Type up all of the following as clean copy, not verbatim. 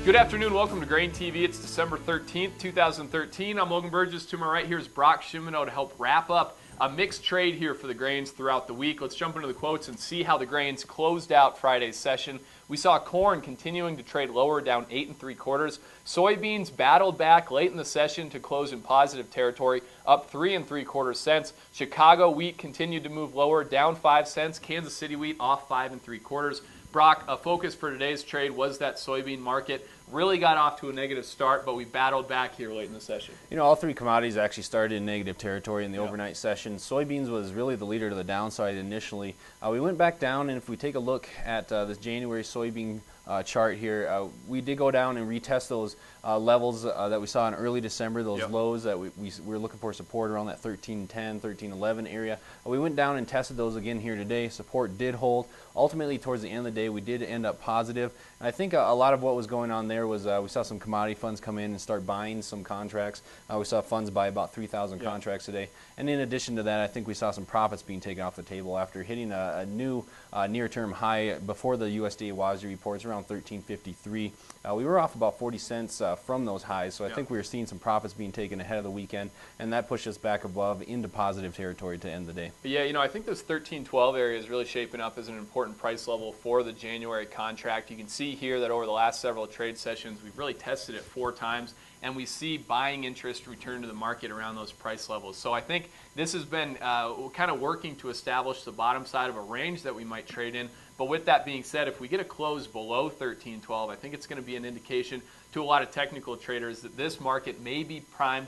Good afternoon, welcome to GrainTV. It's December 13th, 2013. I'm Logan Burgess. To my right here is Brock Shimano to help wrap up a mixed trade here for the grains throughout the week. Let's jump into the quotes and see how the grains closed out Friday's session. We saw corn continuing to trade lower, down 8 3/4. Soybeans battled back late in the session to close in positive territory, up 3 3/4 cents. Chicago wheat continued to move lower, down 5 cents. Kansas City wheat off 5 3/4. Brock, a focus for today's trade was that soybean market. Really got off to a negative start, but we battled back here late in the session. You know, all three commodities actually started in negative territory in the overnight session. Soybeans was really the leader to the downside initially. We went back down, and if we take a look at this January soybean chart here, we did go down and retest those levels that we saw in early December, those lows that we were looking for support around that 1310, 1311 area. We went down and tested those again here today. Support did hold. Ultimately, towards the end of the day, we did end up positive. And I think a lot of what was going on there was we saw some commodity funds come in and start buying some contracts. We saw funds buy about 3,000 contracts today. And in addition to that, I think we saw some profits being taken off the table after hitting a new near-term high before the USDA WASDE reports around 13.53. We were off about 40 cents from those highs, so I think we were seeing some profits being taken ahead of the weekend, and that pushed us back above into positive territory to end the day. But yeah, you know, I think this 13.12 area is really shaping up as an important price level for the January contract. You can see here that over the last several trade sessions, we've really tested it 4 times, and we see buying interest return to the market around those price levels. So I think this has been kind of working to establish the bottom side of a range that we might trade in. But with that being said, if we get a close below 13.12, I think it's going to be an indication to a lot of technical traders that this market may be primed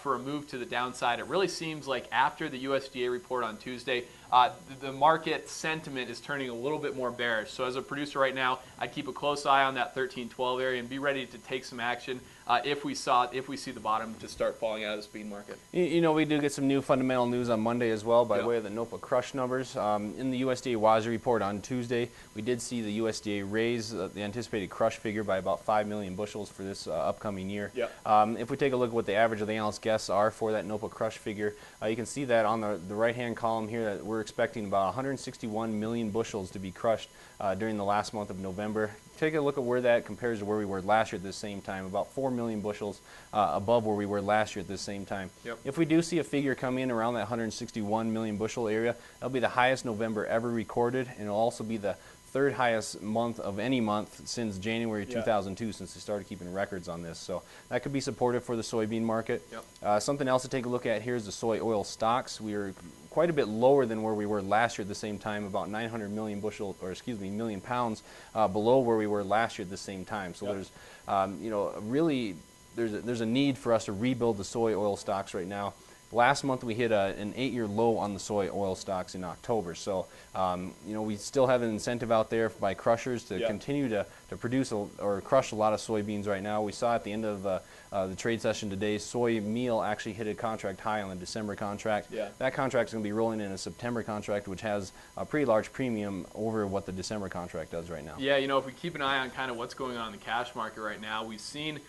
for a move to the downside. It really seems like after the USDA report on Tuesday, the market sentiment is turning a little bit more bearish. So as a producer right now, I'd keep a close eye on that 13.12 area and be ready to take some action if we see the bottom to start falling out of the bean market. You know, we do get some new fundamental news on Monday as well by way of the NOPA crush numbers. In the USDA WASDE report on Tuesday, we did see the USDA raise the anticipated crush figure by about 5 million bushels for this upcoming year. If we take a look at what the average of the analyst guesses are for that NOPA crush figure, you can see that on the right-hand column here that we're expecting about 161 million bushels to be crushed during the last month of November. Take a look at where that compares to where we were last year at this same time, about 4 million bushels above where we were last year at this same time. If we do see a figure come in around that 161 million bushel area, that'll be the highest November ever recorded, and it'll also be the 3rd highest month of any month since January 2002, since they started keeping records on this. So that could be supportive for the soybean market. Something else to take a look at here is the soy oil stocks. We are quite a bit lower than where we were last year at the same time, about 900 million million pounds below where we were last year at the same time. So there's, you know, really there's a need for us to rebuild the soy oil stocks right now. Last month we hit an 8-year low on the soy oil stocks in October. So, you know, we still have an incentive out there by crushers to continue to produce or crush a lot of soybeans right now. We saw at the end of the trade session today, soy meal actually hit a contract high on the December contract. That contract is going to be rolling in a September contract, which has a pretty large premium over what the December contract does right now. Yeah, you know, if we keep an eye on kind of what's going on in the cash market right now, we've seen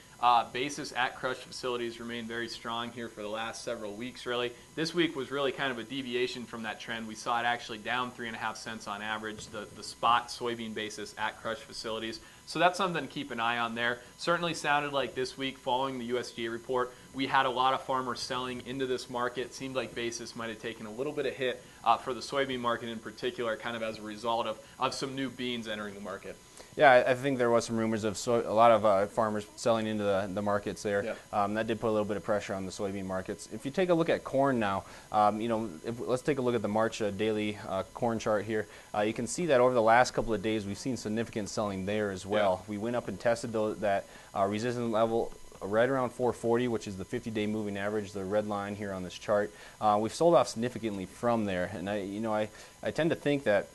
basis at crush facilities remain very strong here for the last several weeks, really. This week was really kind of a deviation from that trend. We saw it actually down 3.5 cents on average, the spot soybean basis at crush facilities. So that's something to keep an eye on there. Certainly sounded like this week following the USDA report, we had a lot of farmers selling into this market. It seemed like basis might have taken a little bit of hit for the soybean market in particular, kind of as a result of some new beans entering the market. Yeah, I think there was some rumors of a lot of farmers selling into the markets there. That did put a little bit of pressure on the soybean markets. If you take a look at corn now, you know, let's take a look at the March daily corn chart here. You can see that over the last couple of days we've seen significant selling there as well. We went up and tested that resistance level right around 440, which is the 50-day moving average, the red line here on this chart. We've sold off significantly from there, and I tend to think that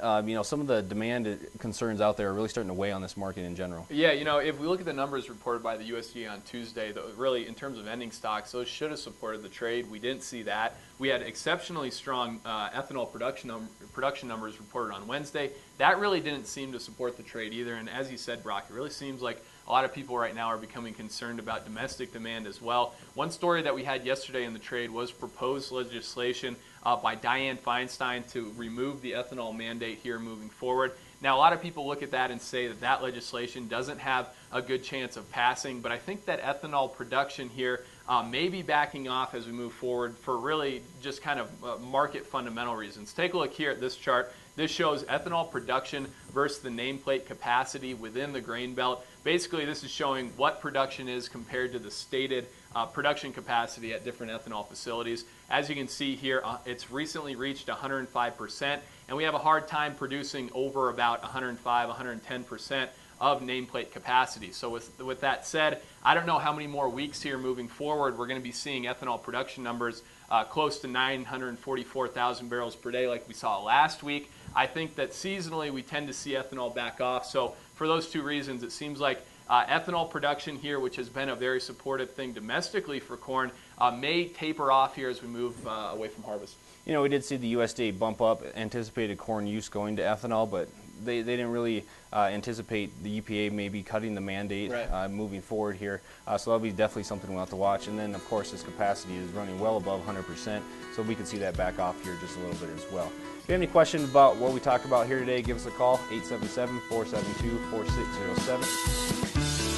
you know, some of the demand concerns out there are really starting to weigh on this market in general. Yeah, you know, if we look at the numbers reported by the USDA on Tuesday, really in terms of ending stocks, those should have supported the trade. We didn't see that. We had exceptionally strong ethanol production numbers reported on Wednesday. That really didn't seem to support the trade either. And as you said, Brock, it really seems like a lot of people right now are becoming concerned about domestic demand as well. One story that we had yesterday in the trade was proposed legislation by Dianne Feinstein to remove the ethanol mandate here moving forward. Now, a lot of people look at that and say that that legislation doesn't have a good chance of passing, but I think that ethanol production here may be backing off as we move forward for really just kind of market fundamental reasons. Take a look here at this chart. This shows ethanol production versus the nameplate capacity within the grain belt. Basically, this is showing what production is compared to the stated production capacity at different ethanol facilities. As you can see here, it's recently reached 105%, and we have a hard time producing over about 105, 110% of nameplate capacity. So with that said, I don't know how many more weeks here moving forward we're going to be seeing ethanol production numbers close to 944,000 barrels per day like we saw last week. I think that seasonally we tend to see ethanol back off. So for those two reasons, it seems like ethanol production here, which has been a very supportive thing domestically for corn, may taper off here as we move away from harvest. You know, we did see the USDA bump up anticipated corn use going to ethanol, but they didn't really anticipate the EPA maybe cutting the mandate moving forward here. So that'll be definitely something we'll have to watch. And then, of course, this capacity is running well above 100%, so we could see that back off here just a little bit as well. If you have any questions about what we talked about here today, give us a call, 877-472-4607.